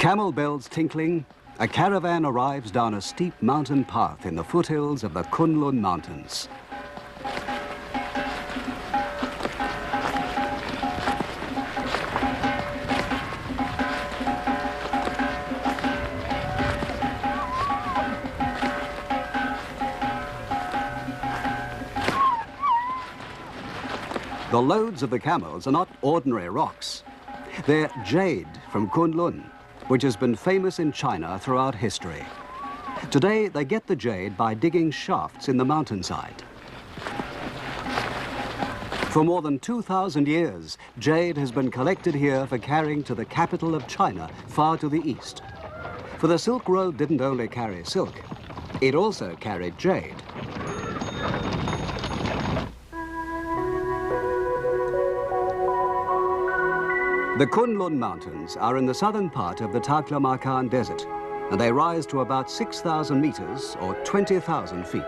Camel bells tinkling, a caravan arrives down a steep mountain path in the foothills of the Kunlun Mountains. The loads of the camels are not ordinary rocks. They're jade from Kunlun, which has been famous in China throughout history. Today, they get the jade by digging shafts in the mountainside. For more than 2,000 years, jade has been collected here for carrying to the capital of China, far to the east. For the Silk Road didn't only carry silk, it also carried jade. The Kunlun Mountains are in the southern part of the Taklamakan Desert, and they rise to about 6,000 meters or 20,000 feet.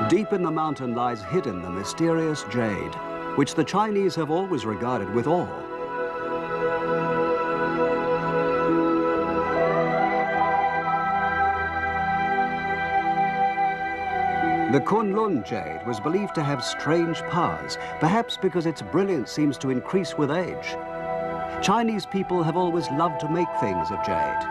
Deep in the mountain lies hidden the mysterious jade, which the Chinese have always regarded with awe. The Kunlun jade was believed to have strange powers, perhaps because its brilliance seems to increase with age. Chinese people have always loved to make things of jade.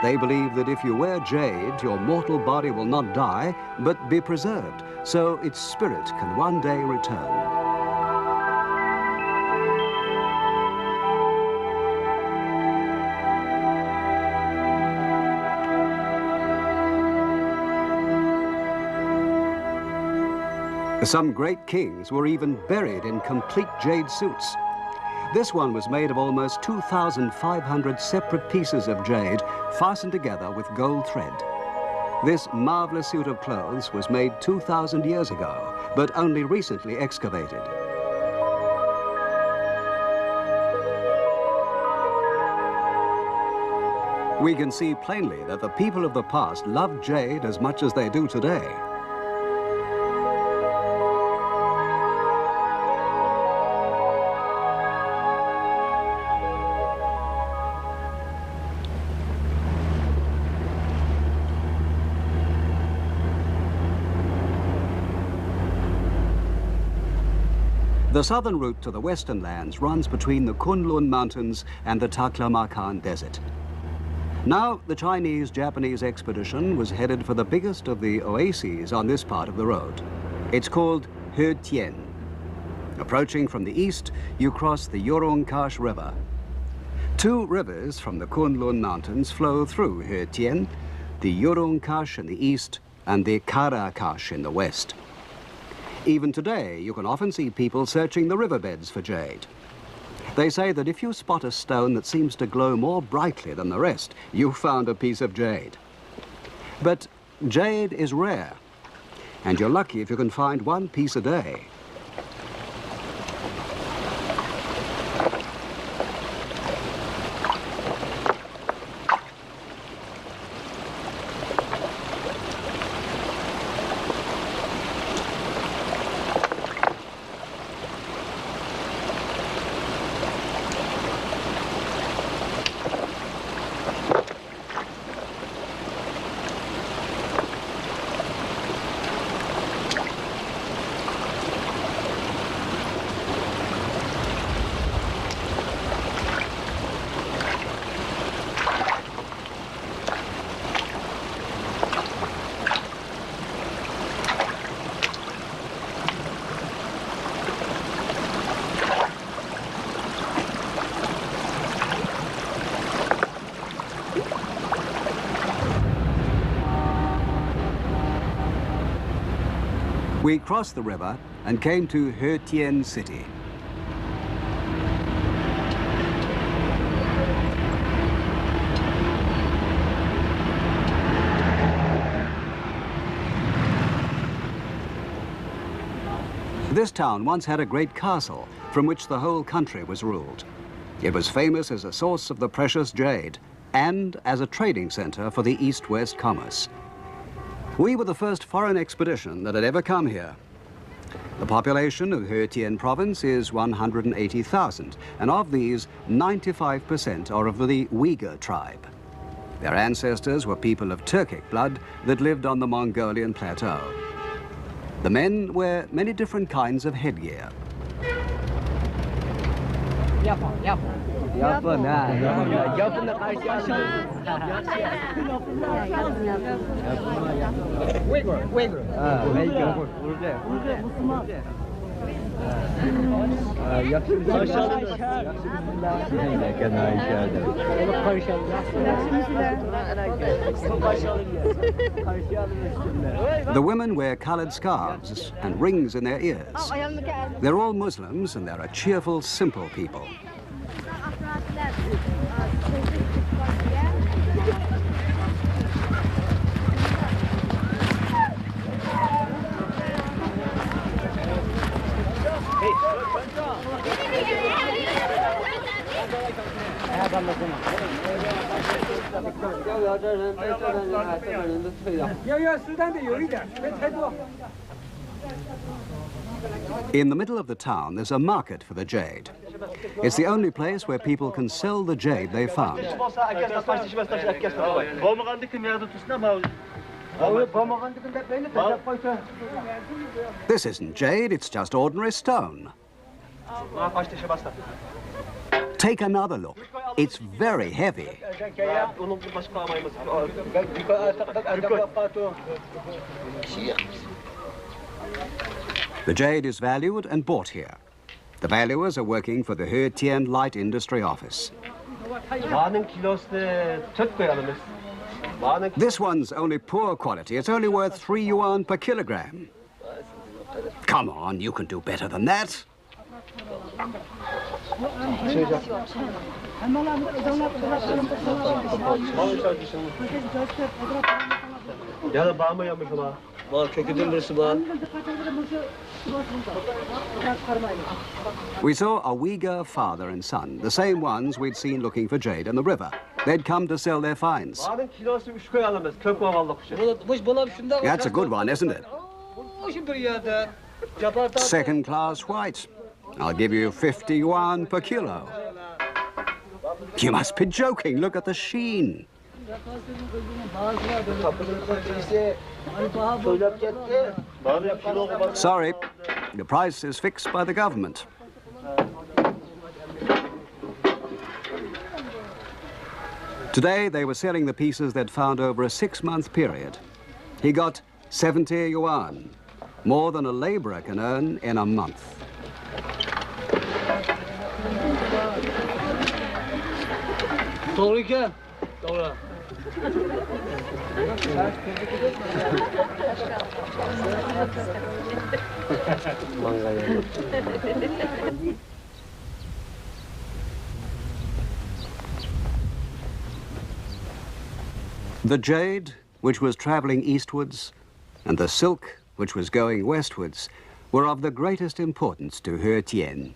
They believe that if you wear jade, your mortal body will not die, but be preserved, so its spirit can one day return. Some great kings were even buried in complete jade suits. This one was made of almost 2,500 separate pieces of jade fastened together with gold thread. This marvelous suit of clothes was made 2,000 years ago, but only recently excavated. We can see plainly that the people of the past loved jade as much as they do today. The southern route to the western lands runs between the Kunlun Mountains and the Taklamakan Desert. Now, the Chinese-Japanese expedition was headed for the biggest of the oases on this part of the road. It's called He. Approaching from the east, you cross the Urungkash River. Two rivers from the Kunlun Mountains flow through He, the Urungkash in the east and the Karakash in the west. Even today, you can often see people searching the riverbeds for jade. They say that if you spot a stone that seems to glow more brightly than the rest, you've found a piece of jade. But jade is rare, and you're lucky if you can find one piece a day. We crossed the river and came to He city. This town once had a great castle from which the whole country was ruled. It was famous as a source of the precious jade and as a trading center for the east-west commerce. We were the first foreign expedition that had ever come here. The population of He province is 180,000, and of these, 95% are of the Uyghur tribe. Their ancestors were people of Turkic blood that lived on the Mongolian plateau. The men wear many different kinds of headgear. The women wear colored scarves and rings in their ears. They're all Muslims, and they're a cheerful, simple people. In the middle of the town, there's a market for the jade. It's the only place where people can sell the jade they found. This isn't jade, it's just ordinary stone. Take another look. It's very heavy. The jade is valued and bought here. The valuers are working for the He Light Industry Office. This one's only poor quality. It's only worth 3 yuan per kilogram. Come on, you can do better than that. We saw a Uyghur father and son, the same ones we'd seen looking for jade in the river. They'd come to sell their finds. That's a good one, isn't it? Second-class white. I'll give you 50 yuan per kilo. You must be joking. Look at the sheen. Sorry, the price is fixed by the government. Today, they were selling the pieces they'd found over a 6-month period. He got 70 yuan, more than a laborer can earn in a month. The jade, which was traveling eastwards, and the silk, which was going westwards, were of the greatest importance to He.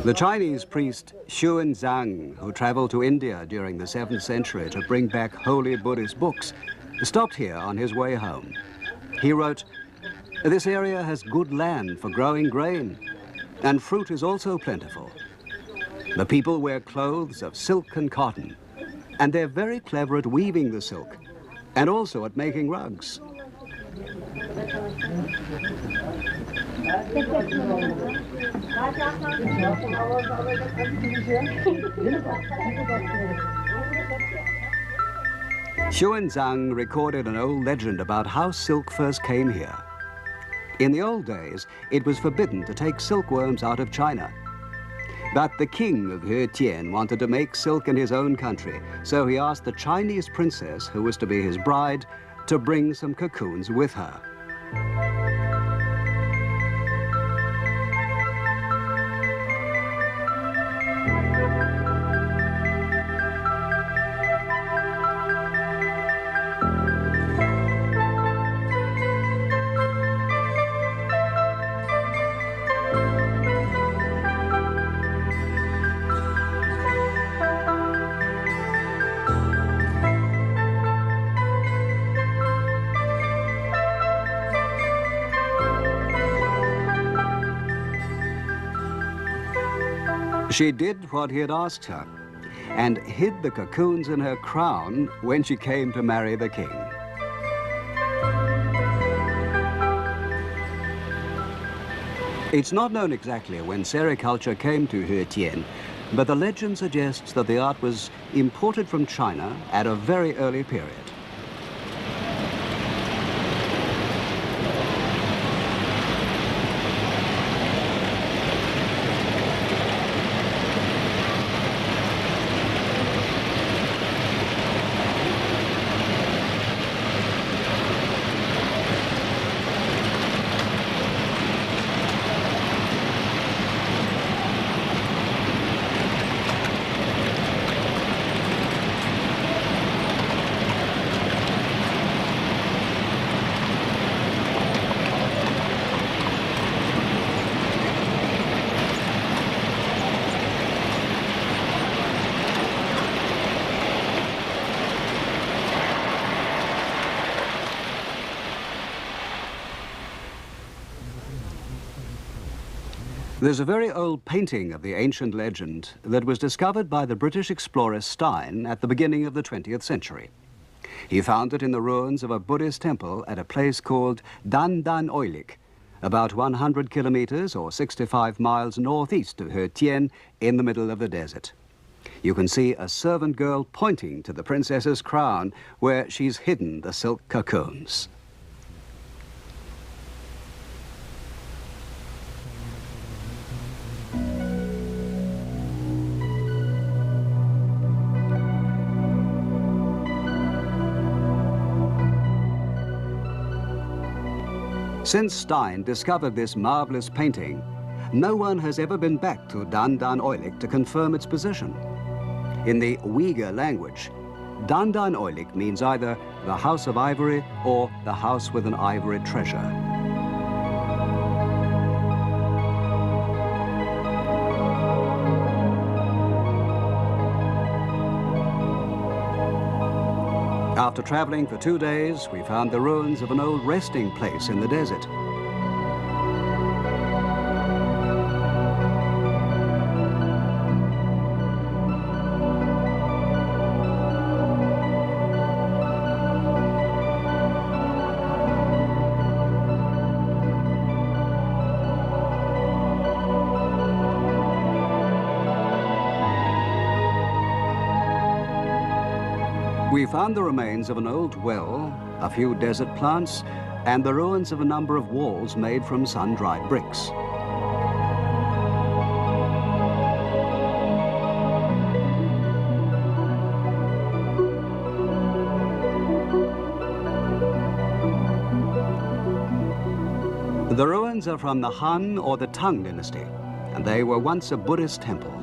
The Chinese priest Xuanzang, who traveled to India during the 7th century to bring back holy Buddhist books, stopped here on his way home. He wrote, "This area has good land for growing grain, and fruit is also plentiful. The people wear clothes of silk and cotton, and they're very clever at weaving the silk, and also at making rugs." Xuanzang recorded an old legend about how silk first came here. In the old days, it was forbidden to take silkworms out of China. But the king of He wanted to make silk in his own country, so he asked the Chinese princess, who was to be his bride, to bring some cocoons with her. She did what he had asked her and hid the cocoons in her crown when she came to marry the king. It's not known exactly when sericulture came to He-Tien, but the legend suggests that the art was imported from China at a very early period. There's a very old painting of the ancient legend that was discovered by the British explorer Stein at the beginning of the 20th century. He found it in the ruins of a Buddhist temple at a place called Dan Dan Oilik, about 100 kilometers or 65 miles northeast of He-Tien in the middle of the desert. You can see a servant girl pointing to the princess's crown where she's hidden the silk cocoons. Since Stein discovered this marvelous painting, no one has ever been back to Dan Dan Oilik to confirm its position. In the Uyghur language, Dan Dan Oilik means either the house of ivory or the house with an ivory treasure. After traveling for 2 days, we found the ruins of an old resting place in the desert. We found the remains of an old well, a few desert plants, and the ruins of a number of walls made from sun-dried bricks. The ruins are from the Han or the Tang dynasty, and they were once a Buddhist temple.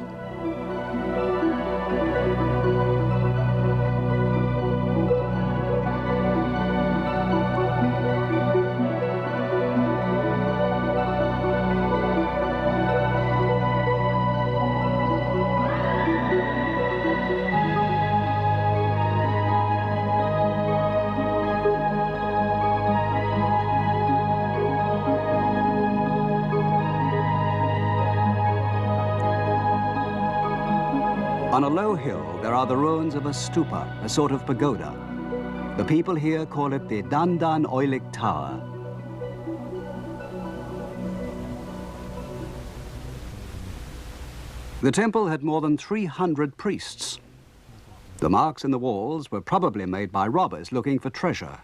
On a low hill, there are the ruins of a stupa, a sort of pagoda. The people here call it the Dan Dan Oilik Tower. The temple had more than 300 priests. The marks in the walls were probably made by robbers looking for treasure.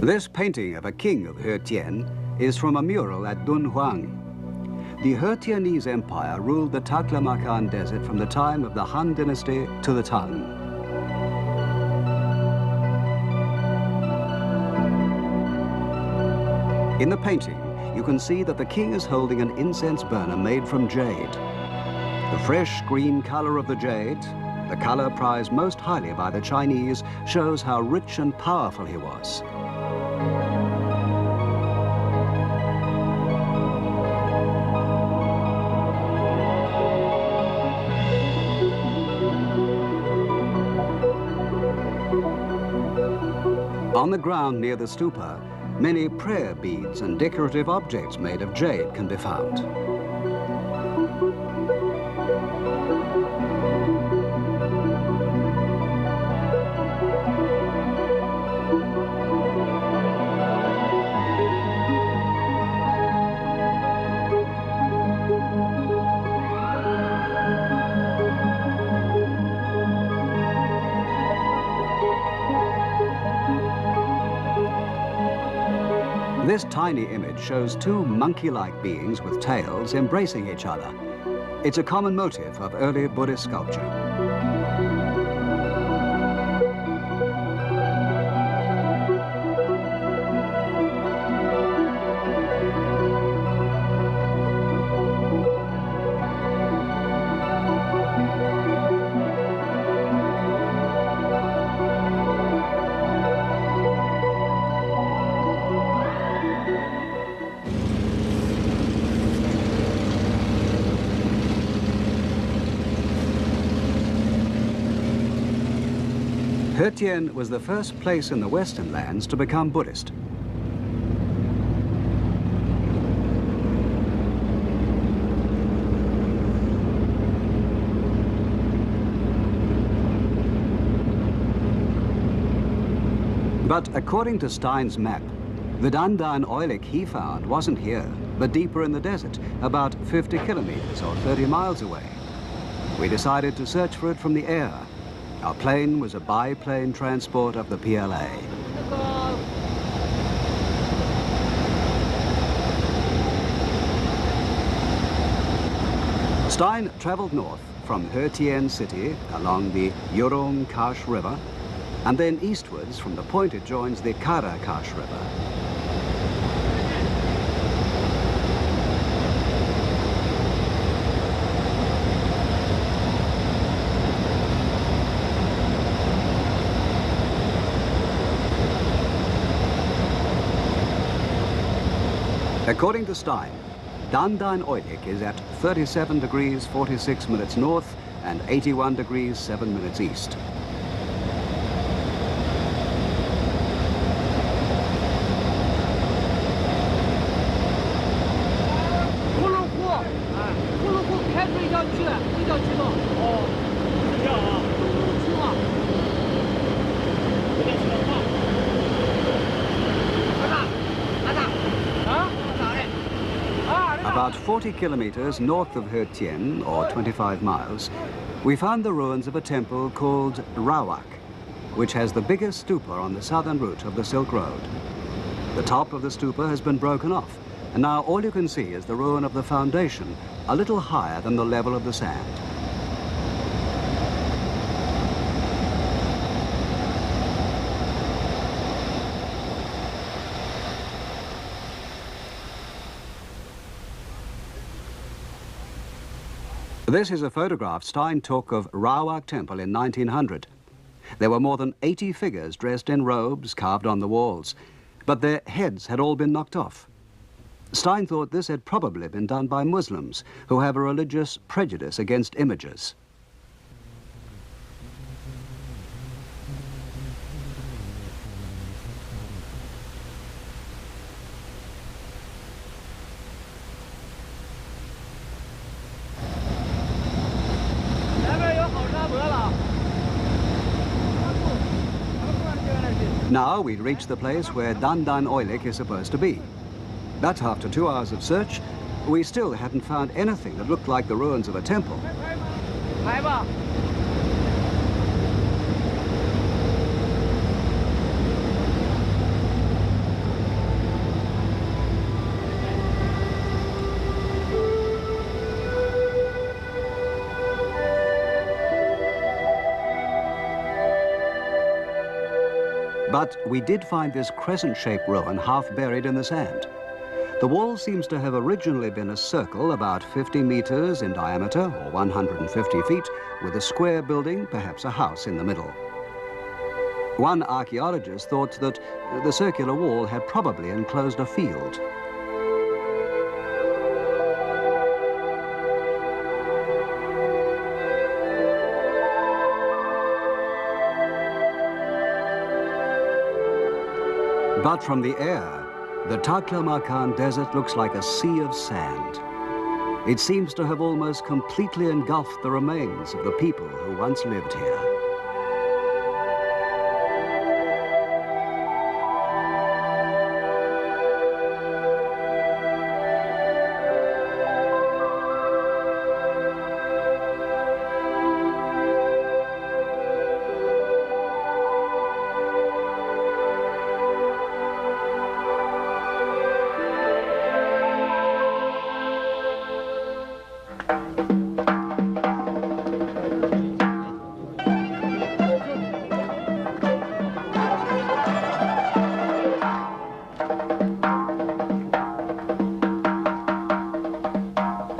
This painting of a king of He-Tien is from a mural at Dunhuang. The He-Tienese Empire ruled the Taklamakan Desert from the time of the Han Dynasty to the Tang. In the painting, you can see that the king is holding an incense burner made from jade. The fresh green color of the jade, the color prized most highly by the Chinese, shows how rich and powerful he was. the ground near the stupa, many prayer beads and decorative objects made of jade can be found. This tiny image shows two monkey-like beings with tails embracing each other. It's a common motif of early Buddhist sculpture. He was the first place in the Western lands to become Buddhist. But according to Stein's map, the Dandan oilik he found wasn't here, but deeper in the desert, about 50 kilometers or 30 miles away. We decided to search for it from the air. Our plane was a biplane transport of the PLA. Stein traveled north from He Tien City along the Yurong Kash River, and then eastwards from the point it joins the Kara Kash River. According to Stein, Dandan oilik is at 37 degrees 46 minutes north and 81 degrees 7 minutes east. About 40 kilometers north of He Tien, or 25 miles, we found the ruins of a temple called Rawak, which has the biggest stupa on the southern route of the Silk Road. The top of the stupa has been broken off, and now all you can see is the ruin of the foundation, a little higher than the level of the sand. This is a photograph Stein took of Rawak Temple in 1900. There were more than 80 figures dressed in robes carved on the walls, but their heads had all been knocked off. Stein thought this had probably been done by Muslims, who have a religious prejudice against images. Now we'd reached the place where Dandan oilik is supposed to be. But after 2 hours of search, we still hadn't found anything that looked like the ruins of a temple. But we did find this crescent-shaped ruin half buried in the sand. The wall seems to have originally been a circle about 50 meters in diameter, or 150 feet, with a square building, perhaps a house, in the middle. One archaeologist thought that the circular wall had probably enclosed a field. But from the air, the Taklamakan Desert looks like a sea of sand. It seems to have almost completely engulfed the remains of the people who once lived here.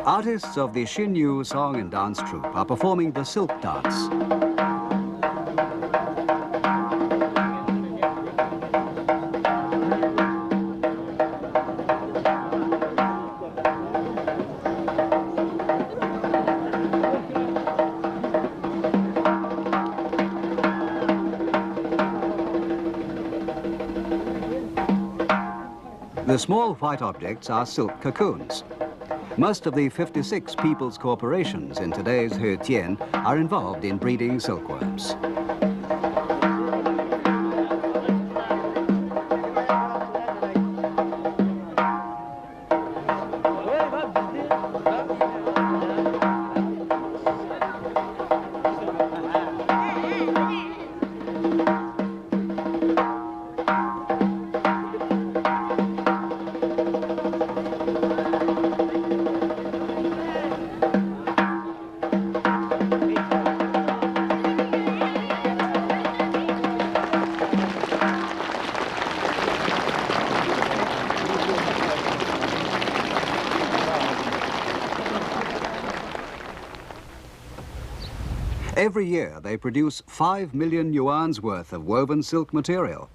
Artists of the Xinyu song and dance troupe are performing the silk dance. The small white objects are silk cocoons. Most of the 56 people's corporations in today's He-Tien are involved in breeding silkworms. Every year, they produce 5 million yuan's worth of woven silk material,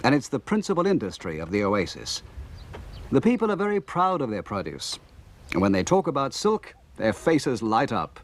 and it's the principal industry of the oasis. The people are very proud of their produce, and when they talk about silk, their faces light up.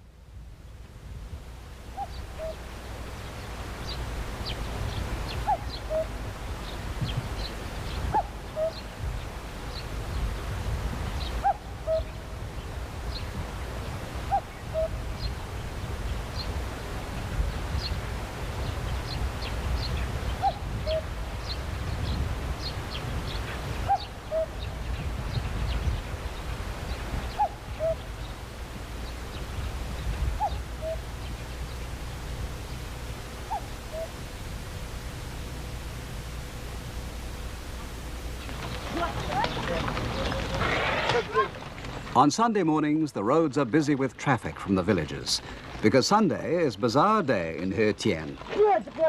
On Sunday mornings, the roads are busy with traffic from the villages, because Sunday is Bazaar Day in He-Tien.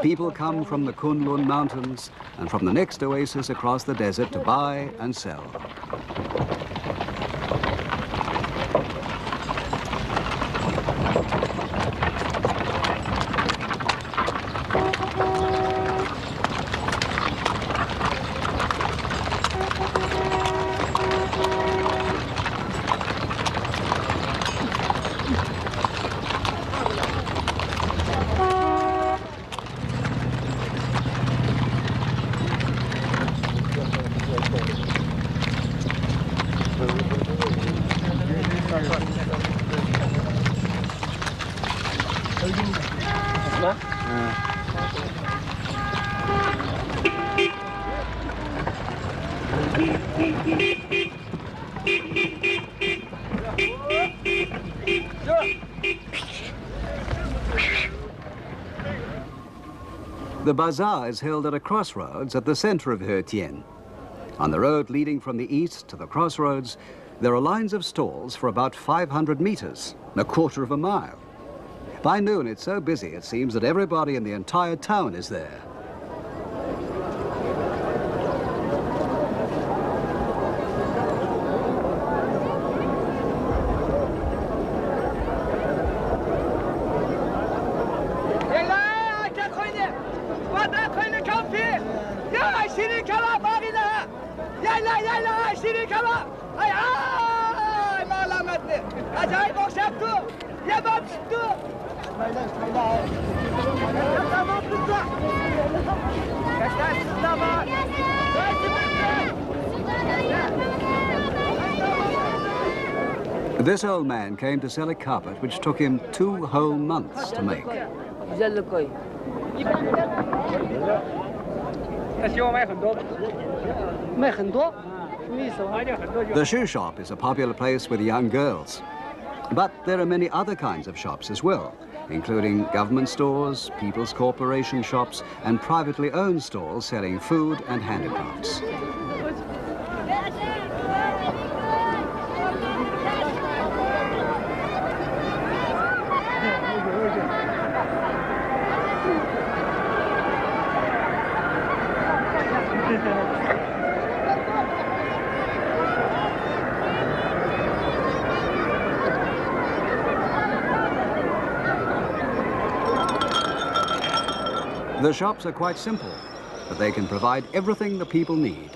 People come from the Kunlun Mountains and from the next oasis across the desert to buy and sell. The bazaar is held at a crossroads at the center of He-Tien. On the road leading from the east to the crossroads, there are lines of stalls for about 500 meters, a quarter of a mile. By noon, it's so busy it seems that everybody in the entire town is there. Acayip okşattı. Yaban tuttu. This old man came to sell a carpet which took him 2 whole months to make. The shoe shop is a popular place with young girls. But there are many other kinds of shops as well, including government stores, people's corporation shops, and privately owned stalls selling food and handicrafts. The shops are quite simple, but they can provide everything the people need.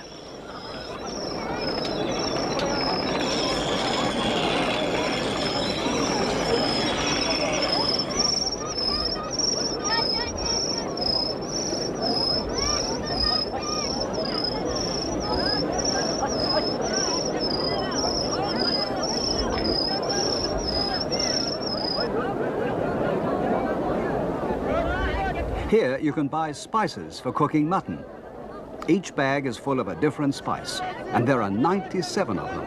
Here you can buy spices for cooking mutton. Each bag is full of a different spice, and there are 97 of them.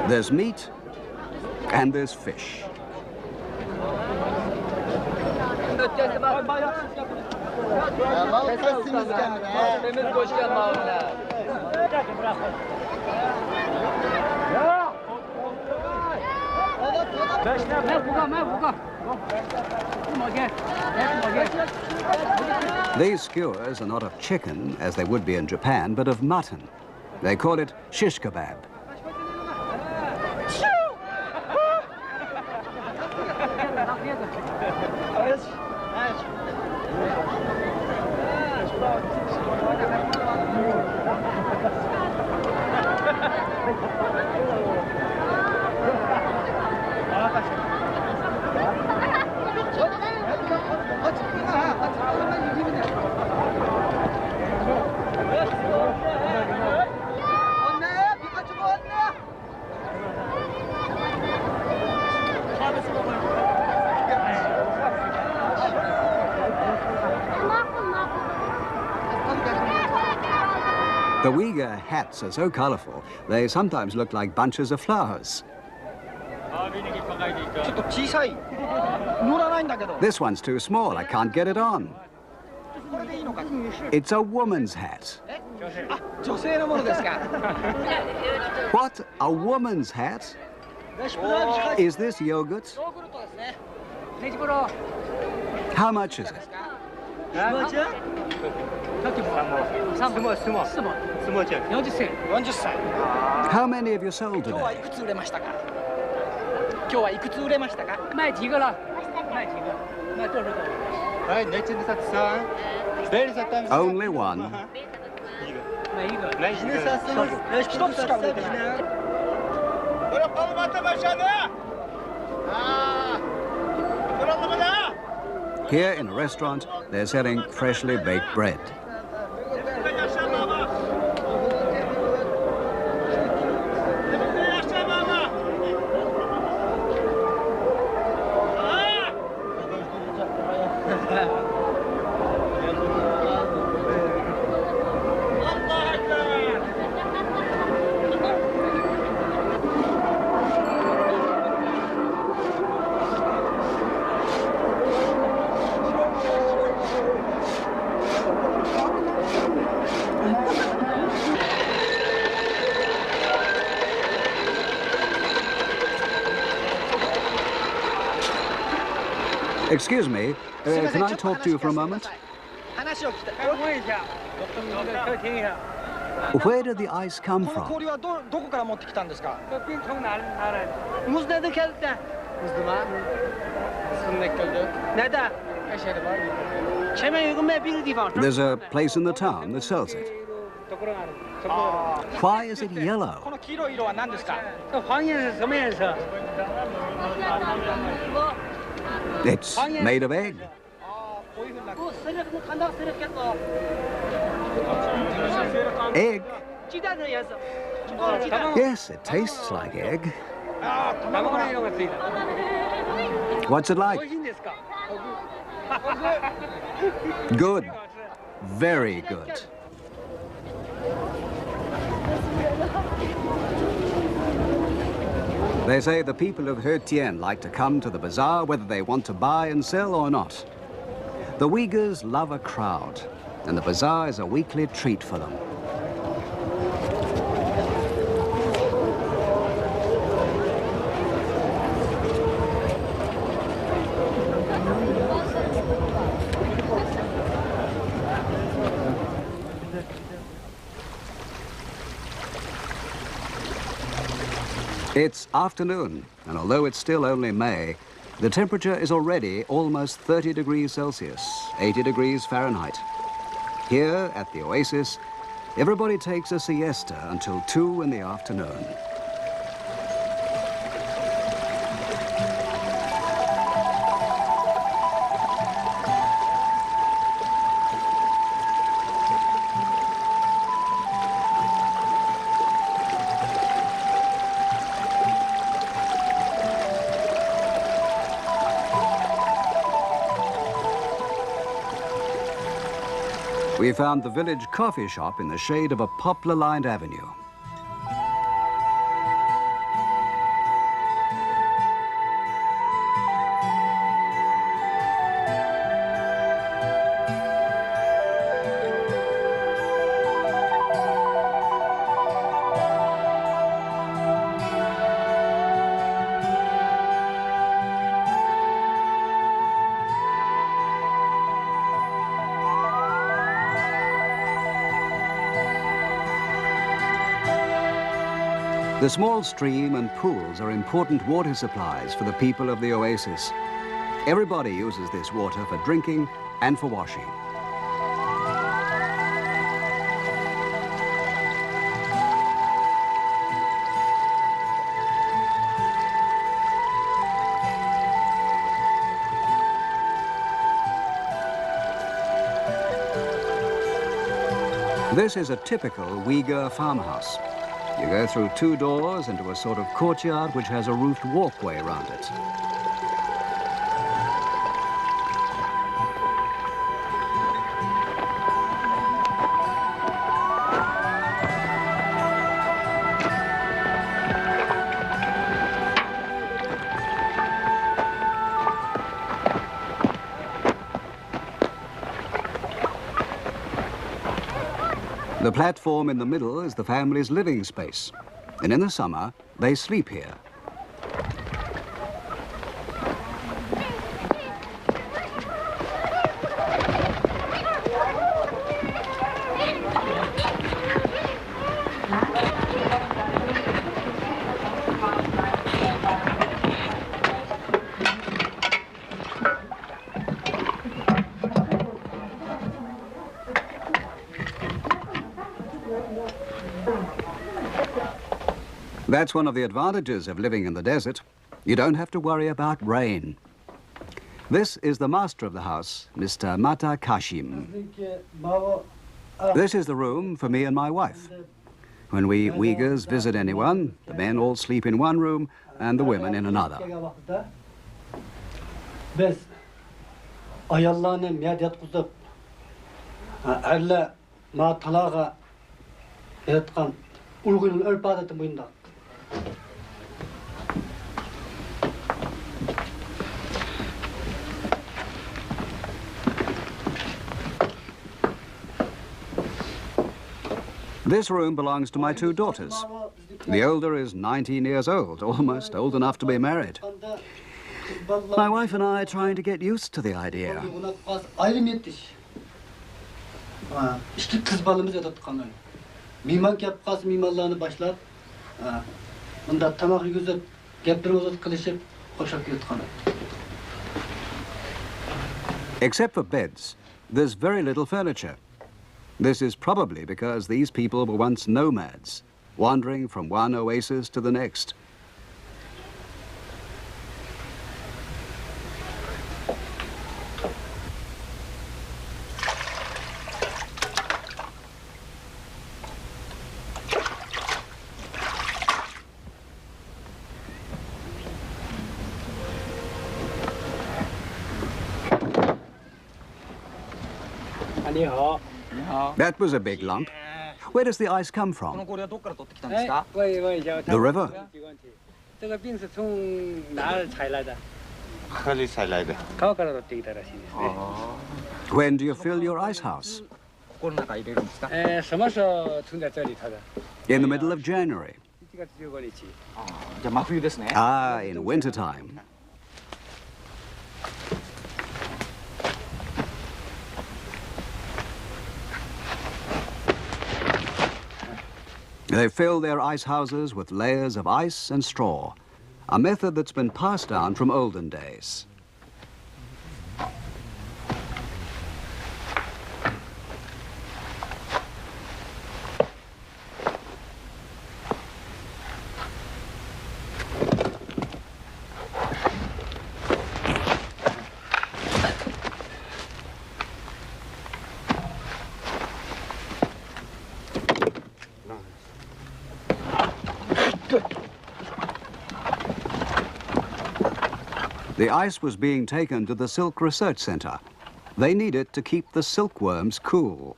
There's meat and there's fish. These skewers are not of chicken, as they would be in Japan, but of mutton. They call it shish kebab. The Uyghur hats are so colorful, they sometimes look like bunches of flowers. This one's too small, I can't get it on. It's a woman's hat. What? A woman's hat? Is this yogurt? How much is it? How many have you sold today? Only one. Here in a restaurant, they're selling freshly baked bread. Excuse me, can I talk to you for a moment? Where did the ice come from? There's a place in the town that sells it. Why is it yellow? It's made of egg. Egg? Yes, it tastes like egg. What's it like? Good. Very good. They say the people of He like to come to the bazaar whether they want to buy and sell or not. The Uyghurs love a crowd, and the bazaar is a weekly treat for them. It's afternoon, and although it's still only May, the temperature is already almost 30 degrees Celsius, 80 degrees Fahrenheit. Here at the oasis, everybody takes a siesta until 2 in the afternoon. We found the village coffee shop in the shade of a poplar-lined avenue. The small stream and pools are important water supplies for the people of the oasis. Everybody uses this water for drinking and for washing. This is a typical Uyghur farmhouse. You go through 2 doors into a sort of courtyard which has a roofed walkway around it. The platform in the middle is the family's living space, and in the summer, they sleep here. That's one of the advantages of living in the desert. You don't have to worry about rain. This is the master of the house, Mr. Mata Kashim. This is the room for me and my wife. When we Uyghurs visit anyone, the men all sleep in one room and the women in another. This room belongs to my 2 daughters. The older is 19 years old, almost old enough to be married. My wife and I are trying to get used to the idea. Except for beds, there's very little furniture. This is probably because these people were once nomads, wandering from one oasis to the next. That was a big lump. Where does the ice come from? The river. When do you fill your ice house? In the middle of January. Ah, in winter time. They fill their ice houses with layers of ice and straw, a method that's been passed down from olden days. The ice was being taken to the Silk Research Center. They need it to keep the silkworms cool.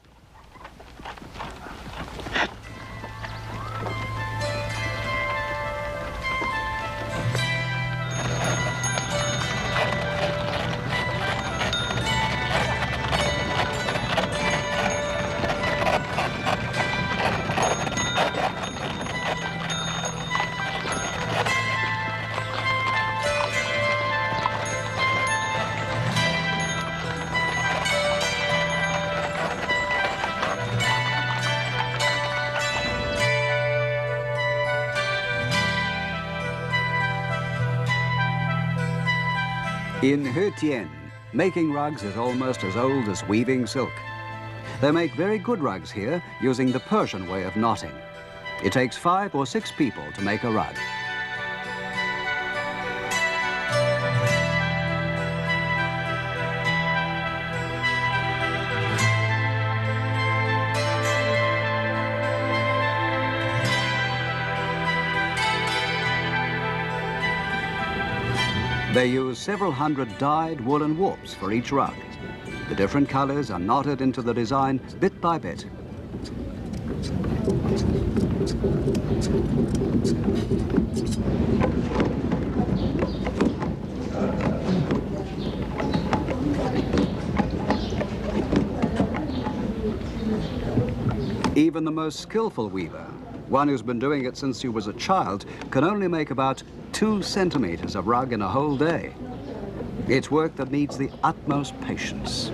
In He-Tien, making rugs is almost as old as weaving silk. They make very good rugs here using the Persian way of knotting. It takes 5 or 6 people to make a rug. They use several hundred dyed woolen warps for each rug. The different colors are knotted into the design bit by bit. Even the most skillful weaver, one who's been doing it since he was a child, can only make about 2 centimeters of rug in a whole day. It's work that needs the utmost patience.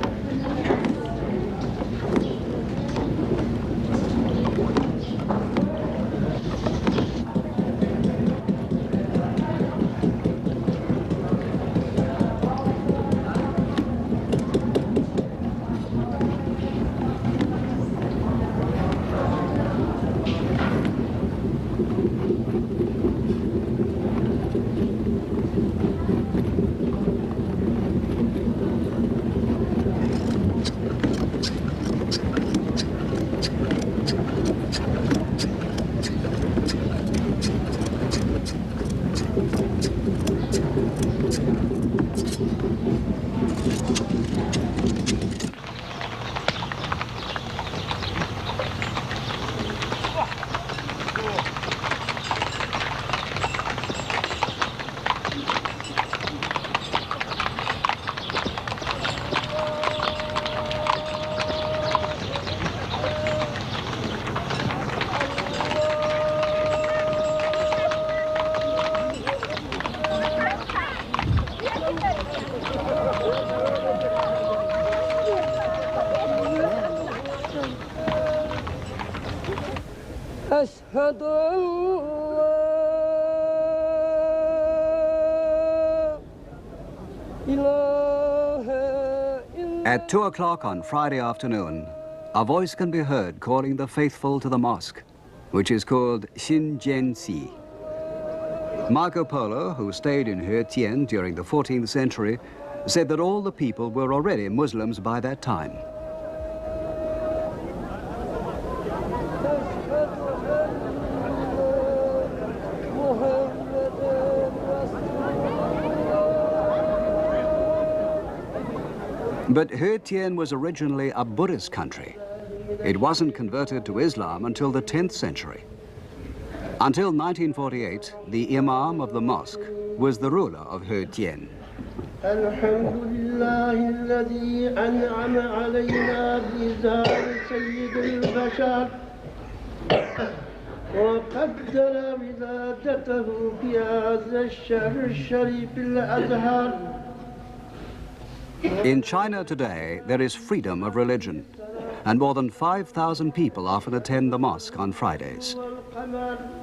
At 2 o'clock on Friday afternoon, a voice can be heard calling the faithful to the mosque, which is called Xinjianxi. Marco Polo, who stayed in Hetian during the 14th century, said that all the people were already Muslims by that time. But Hetian was originally a Buddhist country. It wasn't converted to Islam until the 10th century. Until 1948, the imam of the mosque was the ruler of Hetian. In China today, there is freedom of religion, and more than 5,000 people often attend the mosque on Fridays.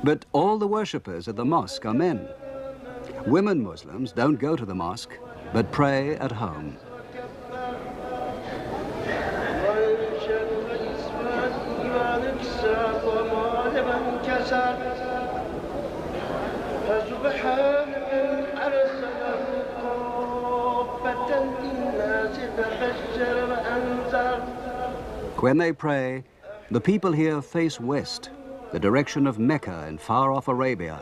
But all the worshippers at the mosque are men. Women Muslims don't go to the mosque, but pray at home. When they pray, the people here face west, the direction of Mecca in far-off Arabia.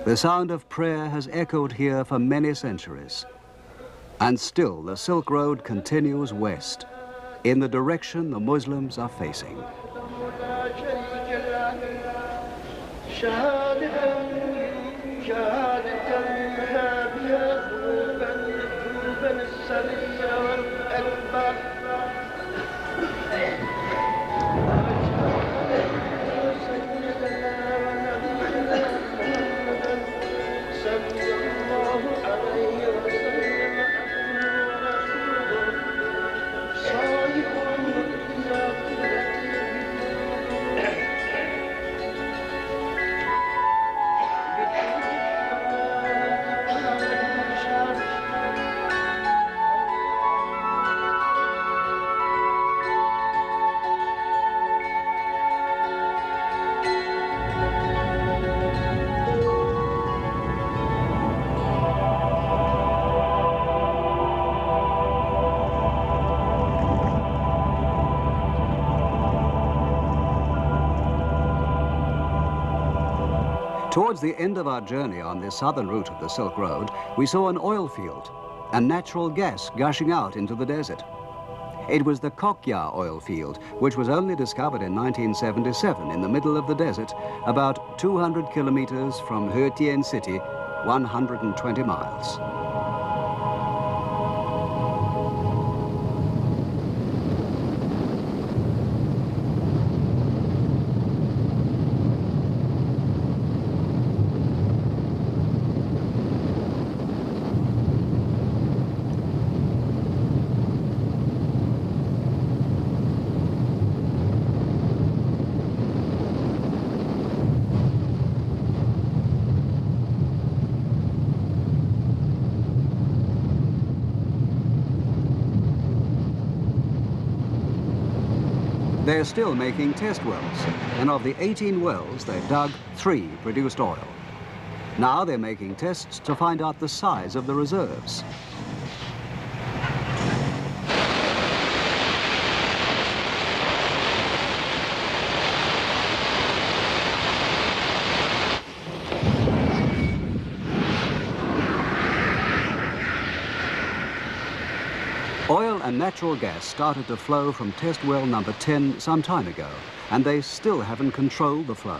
The sound of prayer has echoed here for many centuries. And still the Silk Road continues west, in the direction the Muslims are facing. Towards the end of our journey on this southern route of the Silk Road, we saw an oil field and natural gas gushing out into the desert. It was the Kokya oil field, which was only discovered in 1977 in the middle of the desert, about 200 kilometers from Hetian city, 120 miles. They're still making test wells, and of the 18 wells they dug, 3 produced oil. Now they're making tests to find out the size of the reserves. Oil and natural gas started to flow from test well number 10 some time ago, and they still haven't controlled the flow.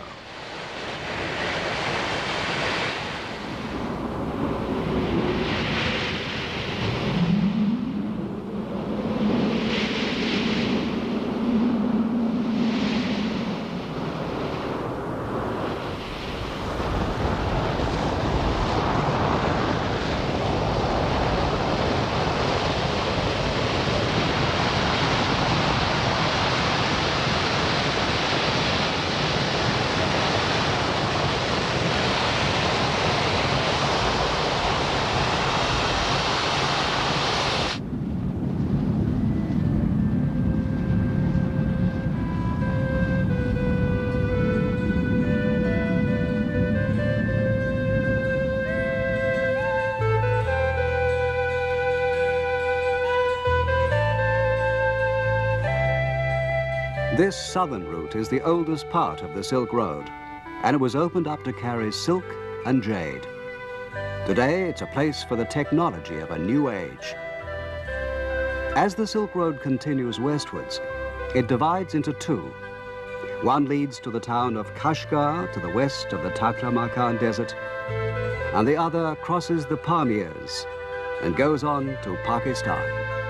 This southern route is the oldest part of the Silk Road, and it was opened up to carry silk and jade. Today, it's a place for the technology of a new age. As the Silk Road continues westwards, it divides into two. One leads to the town of Kashgar to the west of the Taklamakan Desert, and the other crosses the Pamirs and goes on to Pakistan.